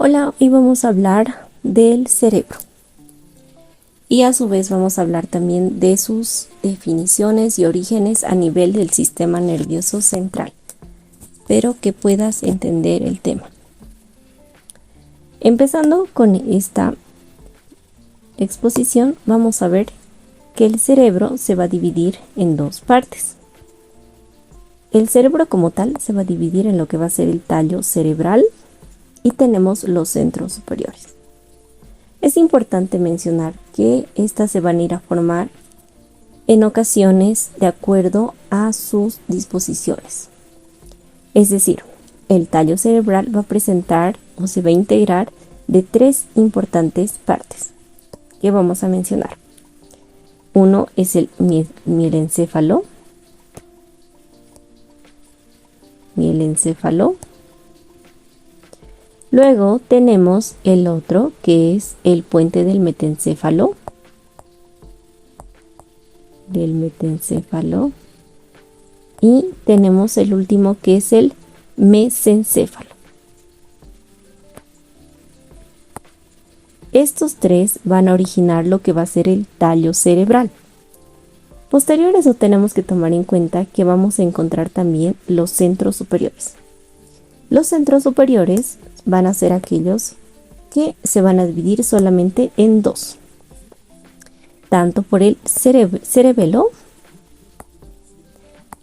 Hola, hoy vamos a hablar del cerebro y a su vez vamos a hablar también de sus definiciones y orígenes a nivel del sistema nervioso central. Espero que puedas entender el tema. Empezando con esta exposición, vamos a ver que el cerebro se va a dividir en dos partes. El cerebro como tal se va a dividir en lo que va a ser el tallo cerebral y tenemos los centros superiores. Es importante mencionar que estas se van a ir a formar en ocasiones de acuerdo a sus disposiciones. Es decir, el tallo cerebral va a presentar o se va a integrar de tres importantes partes que vamos a mencionar. Uno es el mielencéfalo. Luego tenemos el otro que es el puente del metencéfalo. Y tenemos el último que es el mesencéfalo. Estos tres van a originar lo que va a ser el tallo cerebral. Posterior a eso tenemos que tomar en cuenta que vamos a encontrar también los centros superiores. Los centros superiores van a ser aquellos que se van a dividir solamente en dos, tanto por el cerebelo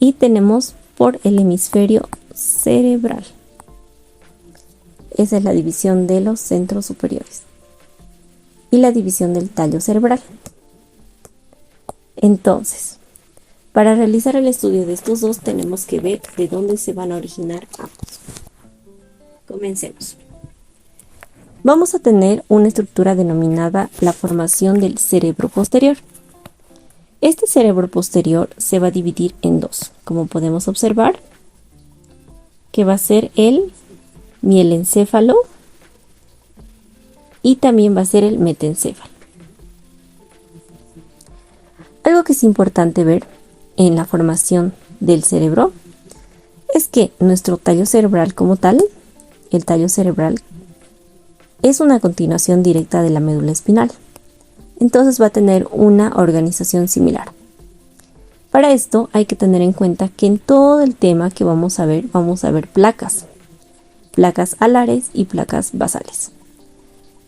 y tenemos por el hemisferio cerebral. Esa es la división de los centros superiores y la división del tallo cerebral. Entonces, para realizar el estudio de estos dos tenemos que ver de dónde se van a originar ambos. Comencemos. Vamos a tener una estructura denominada la formación del cerebro posterior. Este cerebro posterior se va a dividir en dos, como podemos observar, que va a ser el mielencéfalo y también va a ser el metencéfalo. Algo que es importante ver en la formación del cerebro es que nuestro tallo cerebral como tal, el tallo cerebral, es una continuación directa de la médula espinal. Entonces va a tener una organización similar. Para esto hay que tener en cuenta que en todo el tema que vamos a ver placas alares y placas basales,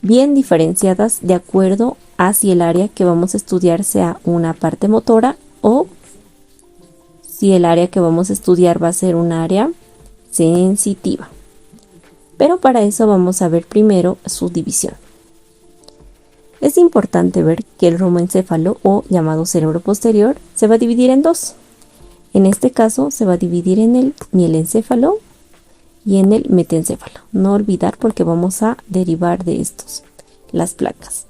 bien diferenciadas de acuerdo a si el área que vamos a estudiar sea una parte motora o si el área que vamos a estudiar va a ser un área sensitiva. Pero para eso vamos a ver primero su división. Es importante ver que el romoencéfalo o llamado cerebro posterior se va a dividir en dos. En este caso se va a dividir en el mielencéfalo y en el metencéfalo. No olvidar porque vamos a derivar de estos las placas.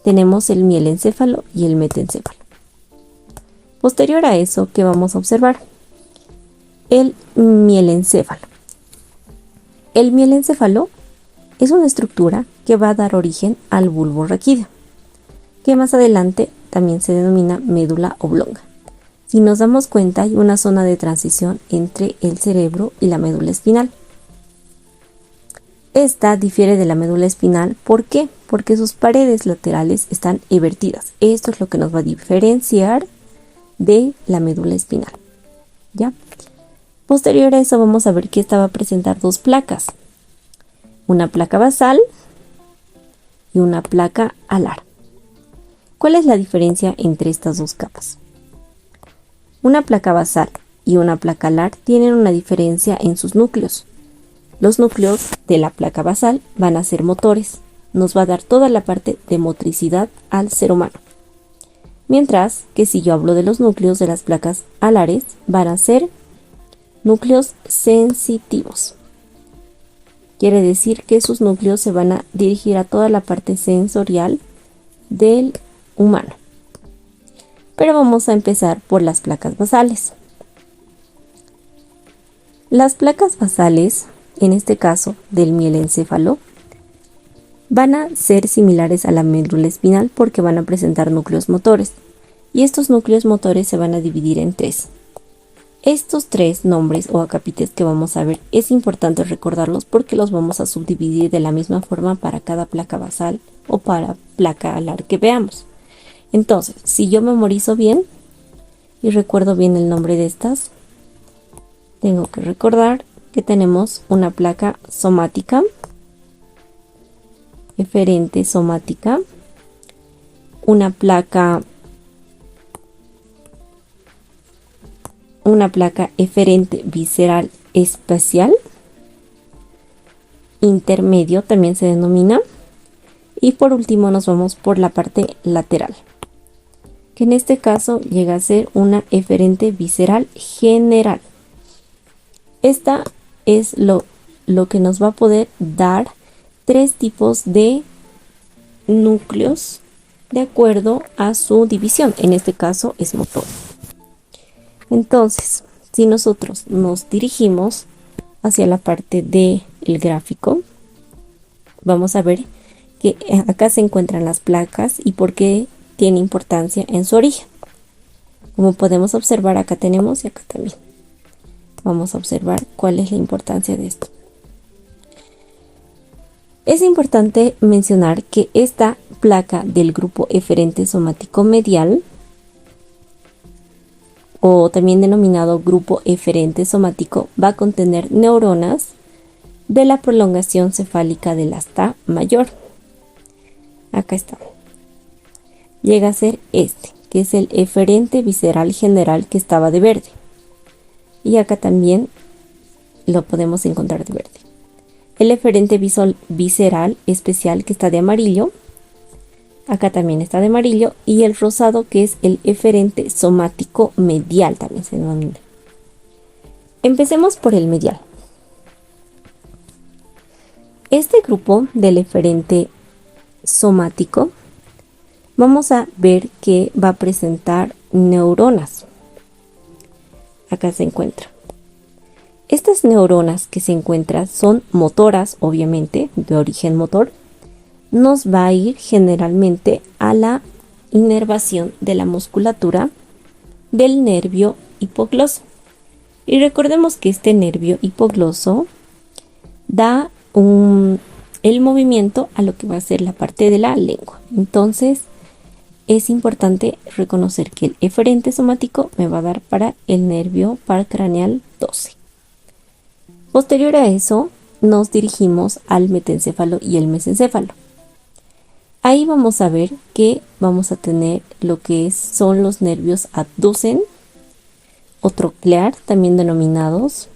Tenemos el mielencéfalo y el metencéfalo. Posterior a eso, ¿qué vamos a observar? El mielencéfalo. El mielencéfalo es una estructura que va a dar origen al bulbo raquídeo, que más adelante también se denomina médula oblonga. Si nos damos cuenta, hay una zona de transición entre el cerebro y la médula espinal. Esta difiere de la médula espinal, ¿por qué? Porque sus paredes laterales están evertidas. Esto es lo que nos va a diferenciar de la médula espinal. ¿Ya? Posterior a eso vamos a ver que esta va a presentar dos placas. Una placa basal y una placa alar. ¿Cuál es la diferencia entre estas dos capas? Una placa basal y una placa alar tienen una diferencia en sus núcleos. Los núcleos de la placa basal van a ser motores. Nos va a dar toda la parte de motricidad al ser humano. Mientras que si yo hablo de los núcleos de las placas alares, van a ser núcleos sensitivos. Quiere decir que sus núcleos se van a dirigir a toda la parte sensorial del humano. Pero vamos a empezar por las placas basales. Las placas basales, en este caso del mielencéfalo, van a ser similares a la médula espinal porque van a presentar núcleos motores. Y estos núcleos motores se van a dividir en tres. Estos tres nombres o acapites que vamos a ver es importante recordarlos porque los vamos a subdividir de la misma forma para cada placa basal o para placa alar que veamos. Entonces, si yo memorizo bien y recuerdo bien el nombre de estas, tengo que recordar que tenemos una placa somática, eferente somática, una placa eferente visceral especial, intermedio también se denomina, y por último nos vamos por la parte lateral, que en este caso llega a ser una eferente visceral general. Esta es lo que nos va a poder dar tres tipos de núcleos de acuerdo a su división, en este caso es motor. Entonces, si nosotros nos dirigimos hacia la parte del gráfico, vamos a ver que acá se encuentran las placas y por qué tiene importancia en su origen. Como podemos observar, acá tenemos y acá también. Vamos a observar cuál es la importancia de esto. Es importante mencionar que esta placa del grupo eferente somático medial, o también denominado grupo eferente somático, va a contener neuronas de la prolongación cefálica del asta mayor. Acá está. Llega a ser este, que es el eferente visceral general que estaba de verde. Y acá también lo podemos encontrar de verde. El eferente visceral especial que está de amarillo. Acá también está de amarillo. Y el rosado que es el eferente somático medial también se denomina. Empecemos por el medial. Este grupo del eferente somático vamos a ver que va a presentar neuronas. Acá se encuentra. Estas neuronas que se encuentran son motoras, obviamente, de origen motor. Nos va a ir generalmente a la inervación de la musculatura del nervio hipogloso. Y recordemos que este nervio hipogloso da el movimiento a lo que va a ser la parte de la lengua. Entonces, es importante reconocer que el eferente somático me va a dar para el nervio paracraneal 12. Posterior a eso, nos dirigimos al metencéfalo y el mesencéfalo. Ahí vamos a ver que vamos a tener lo que son los nervios abducen o troclear, también denominados,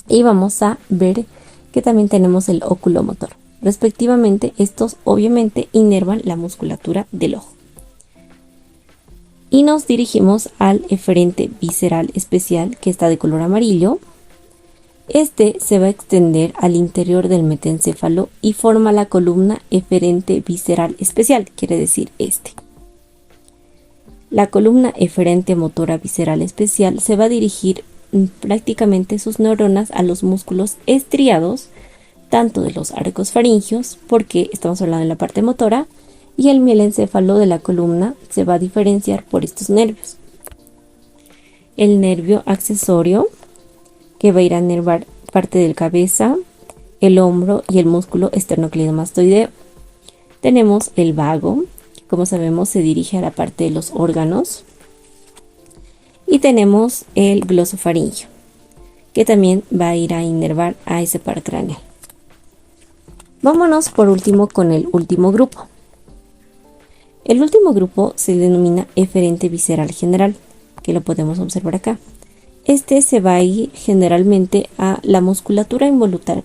y vamos a ver que también tenemos el oculomotor. Respectivamente, estos obviamente inervan la musculatura del ojo. Y nos dirigimos al eferente visceral especial que está de color amarillo. Este se va a extender al interior del metencéfalo y forma la columna eferente visceral especial, quiere decir este. La columna eferente motora visceral especial se va a dirigir prácticamente sus neuronas a los músculos estriados, tanto de los arcos faringios, porque estamos hablando de la parte motora, y el mielencéfalo de la columna se va a diferenciar por estos nervios. El nervio accesorio, que va a ir a inervar parte del cabeza, el hombro y el músculo esternocleidomastoideo. Tenemos el vago, que como sabemos se dirige a la parte de los órganos. Y tenemos el glosofaringio, que también va a ir a inervar a ese par craneal. Vámonos por último con el último grupo. El último grupo se denomina eferente visceral general, que lo podemos observar acá. Este se va a ir generalmente a la musculatura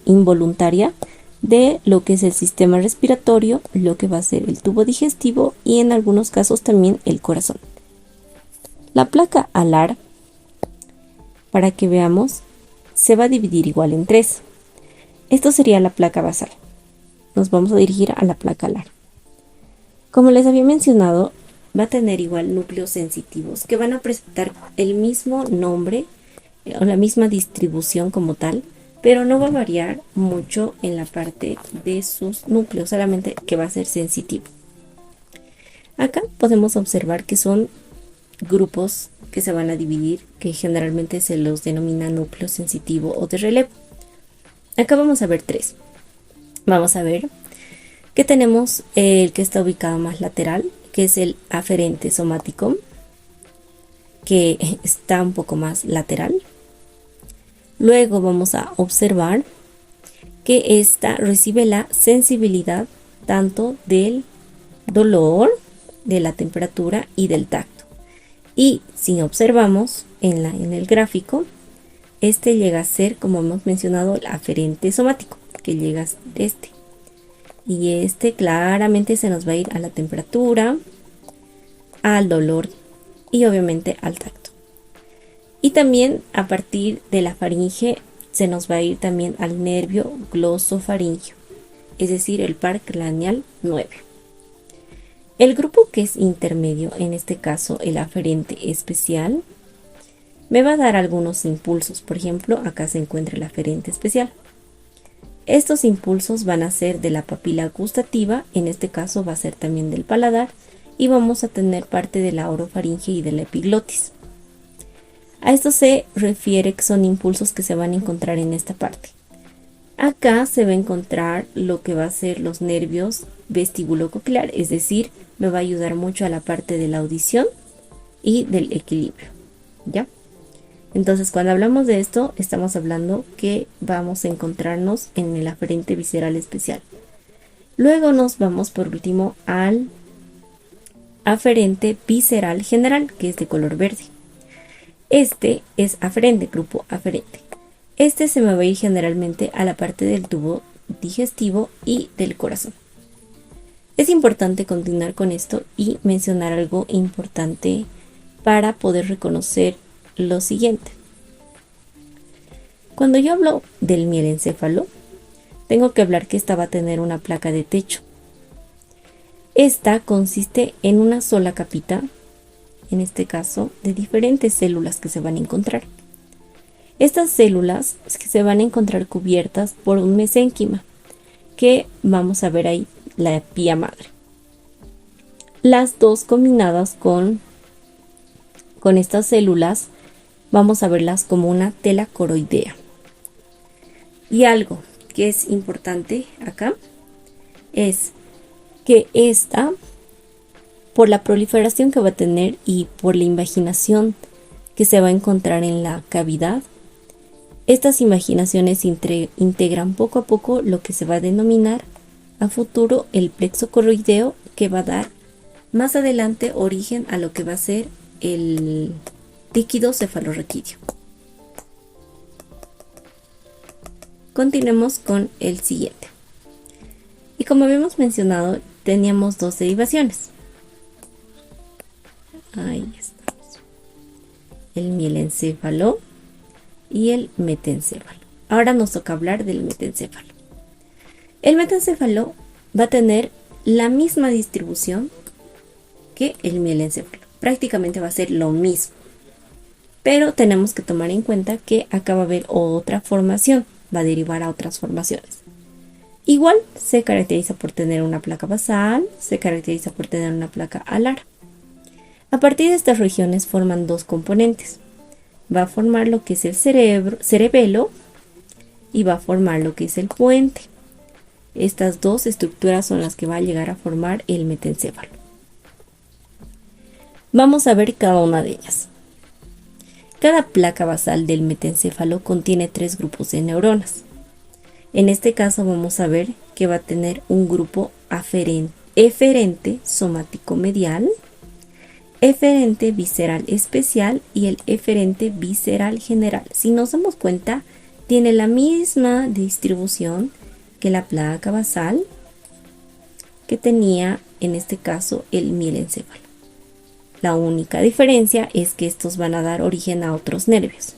involuntaria de lo que es el sistema respiratorio, lo que va a ser el tubo digestivo y en algunos casos también el corazón. La placa alar, para que veamos, se va a dividir igual en tres. Esto sería la placa basal. Nos vamos a dirigir a la placa alar. Como les había mencionado, va a tener igual núcleos sensitivos que van a presentar el mismo nombre o la misma distribución como tal, pero no va a variar mucho en la parte de sus núcleos, solamente que va a ser sensitivo. Acá podemos observar que son grupos que se van a dividir, que generalmente se los denomina núcleo sensitivo o de relevo. Acá vamos a ver tres. Vamos a ver que tenemos el que está ubicado más lateral, que es el aferente somático, que está un poco más lateral. Luego vamos a observar que esta recibe la sensibilidad tanto del dolor, de la temperatura y del tacto. Y si observamos en el gráfico, este llega a ser, como hemos mencionado, el aferente somático, que llega a ser este. Y este claramente se nos va a ir a la temperatura, al dolor y obviamente al tacto. Y también a partir de la faringe se nos va a ir también al nervio glosofaringeo, es decir, el par craneal 9. El grupo que es intermedio, en este caso el aferente especial, me va a dar algunos impulsos. Por ejemplo, acá se encuentra el aferente especial. Estos impulsos van a ser de la papila gustativa, en este caso va a ser también del paladar, y vamos a tener parte de la orofaringe y de la epiglotis. A esto se refiere que son impulsos que se van a encontrar en esta parte. Acá se va a encontrar lo que va a ser los nervios vestibulococlear, es decir, me va a ayudar mucho a la parte de la audición y del equilibrio, ¿ya? Entonces, cuando hablamos de esto, estamos hablando que vamos a encontrarnos en el aferente visceral especial. Luego nos vamos por último al aferente visceral general, que es de color verde. Este es aferente, grupo aferente. Este se me va a ir generalmente a la parte del tubo digestivo y del corazón. Es importante continuar con esto y mencionar algo importante para poder reconocer lo siguiente. Cuando yo hablo del mielencéfalo, tengo que hablar que esta va a tener una placa de techo. Esta consiste en una sola capita, en este caso, de diferentes células que se van a encontrar. Estas células se van a encontrar cubiertas por un mesénquima, que vamos a ver ahí, la pía madre. Las dos combinadas con estas células, vamos a verlas como una tela coroidea. Y algo que es importante acá es que esta, por la proliferación que va a tener y por la invaginación que se va a encontrar en la cavidad, estas invaginaciones integran poco a poco lo que se va a denominar a futuro el plexo coroideo, que va a dar más adelante origen a lo que va a ser el líquido cefalorraquídeo. Continuemos con el siguiente. Y como habíamos mencionado, teníamos dos derivaciones. Ahí estamos. El mielencéfalo y el metencéfalo. Ahora nos toca hablar del metencéfalo. El metencéfalo va a tener la misma distribución que el mielencéfalo. Prácticamente va a ser lo mismo. Pero tenemos que tomar en cuenta que acá va a haber otra formación. Va a derivar a otras formaciones. Igual se caracteriza por tener una placa basal, se caracteriza por tener una placa alar. A partir de estas regiones forman dos componentes. Va a formar lo que es el cerebelo y va a formar lo que es el puente. Estas dos estructuras son las que va a llegar a formar el metencéfalo. Vamos a ver cada una de ellas. Cada placa basal del metencéfalo contiene 3 grupos de neuronas. En este caso vamos a ver que va a tener un grupo eferente somático medial, eferente visceral especial y el eferente visceral general. Si nos damos cuenta, tiene la misma distribución que la placa basal que tenía en este caso el mielencéfalo. La única diferencia es que estos van a dar origen a otros nervios.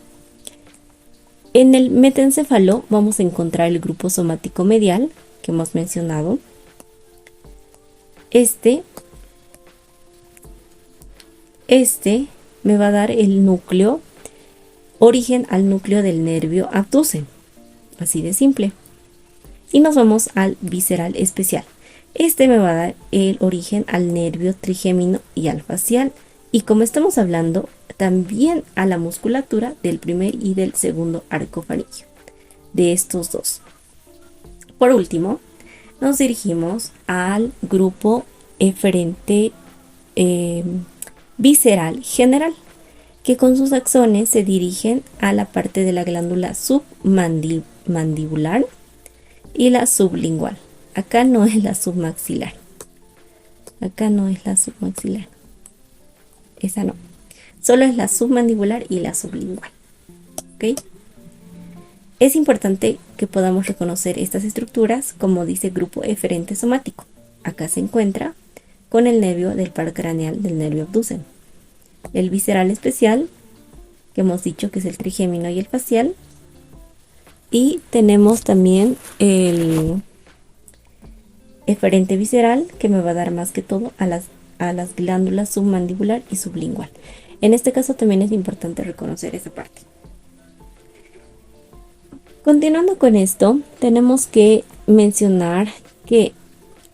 En el metencéfalo vamos a encontrar el grupo somático medial que hemos mencionado. Este me va a dar el núcleo, origen al núcleo del nervio abducen. Así de simple. Y nos vamos al visceral especial. Este me va a dar el origen al nervio trigémino y al facial, Y como estamos hablando, también a la musculatura del primer y del segundo arco faríngeo, de estos dos. Por último, nos dirigimos al grupo eferente visceral general, que con sus axones se dirigen a la parte de la glándula submandibular y la sublingual. Acá no es la submaxilar. Acá no es la submaxilar. Esa no. Solo es la submandibular y la sublingual. ¿Ok? Es importante que podamos reconocer estas estructuras como dice grupo eferente somático. Acá se encuentra con el nervio del par craneal del nervio abducen. El visceral especial, que hemos dicho que es el trigémino y el facial. Y tenemos también el eferente visceral, que me va a dar más que todo a las glándulas submandibular y sublingual. En este caso también es importante reconocer esa parte. Continuando con esto, tenemos que mencionar que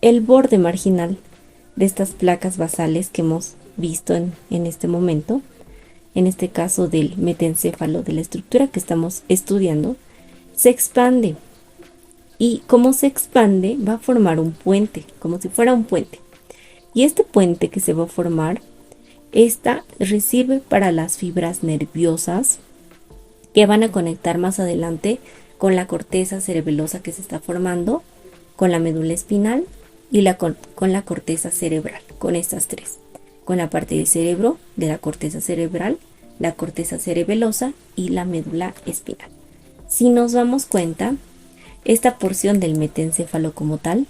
el borde marginal de estas placas basales que hemos visto en este momento, en este caso del metencéfalo, de la estructura que estamos estudiando, se expande. Y como se expande, va a formar un puente, como si fuera un puente. Y este puente que se va a formar, recibe para las fibras nerviosas que van a conectar más adelante con la corteza cerebelosa que se está formando, con la médula espinal y con la corteza cerebral, con estas tres, con la parte del cerebro, de la corteza cerebral, la corteza cerebelosa y la médula espinal. Si nos damos cuenta, esta porción del metencéfalo como tal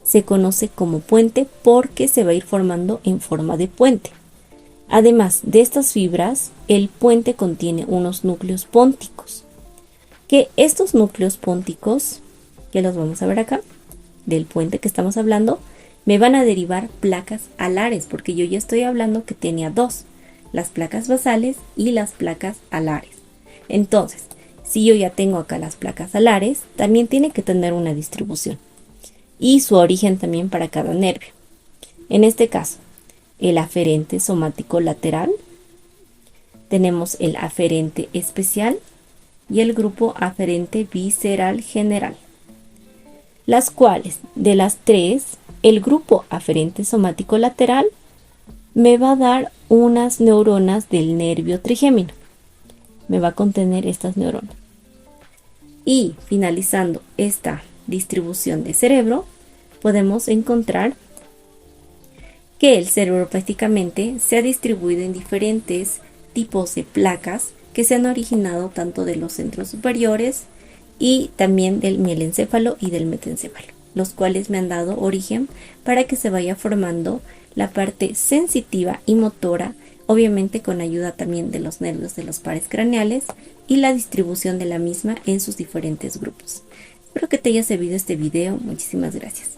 se conoce como puente porque se va a ir formando en forma de puente. Además de estas fibras, el puente contiene unos núcleos pónticos, que estos núcleos pónticos, que los vamos a ver acá, del puente que estamos hablando, me van a derivar placas alares, porque yo ya estoy hablando que tenía dos, las placas basales y las placas alares. Entonces, si yo ya tengo acá las placas alares, también tiene que tener una distribución y su origen también para cada nervio. En este caso, el aferente somático lateral, tenemos el aferente especial y el grupo aferente visceral general, las cuales de las tres, el grupo aferente somático lateral me va a dar unas neuronas del nervio trigémino, me va a contener estas neuronas. Y finalizando esta distribución de cerebro, podemos encontrar que el cerebro prácticamente se ha distribuido en diferentes tipos de placas que se han originado tanto de los centros superiores y también del mielencéfalo y del metencéfalo, los cuales me han dado origen para que se vaya formando la parte sensitiva y motora, obviamente con ayuda también de los nervios de los pares craneales y la distribución de la misma en sus diferentes grupos. Espero que te haya servido este video. Muchísimas gracias.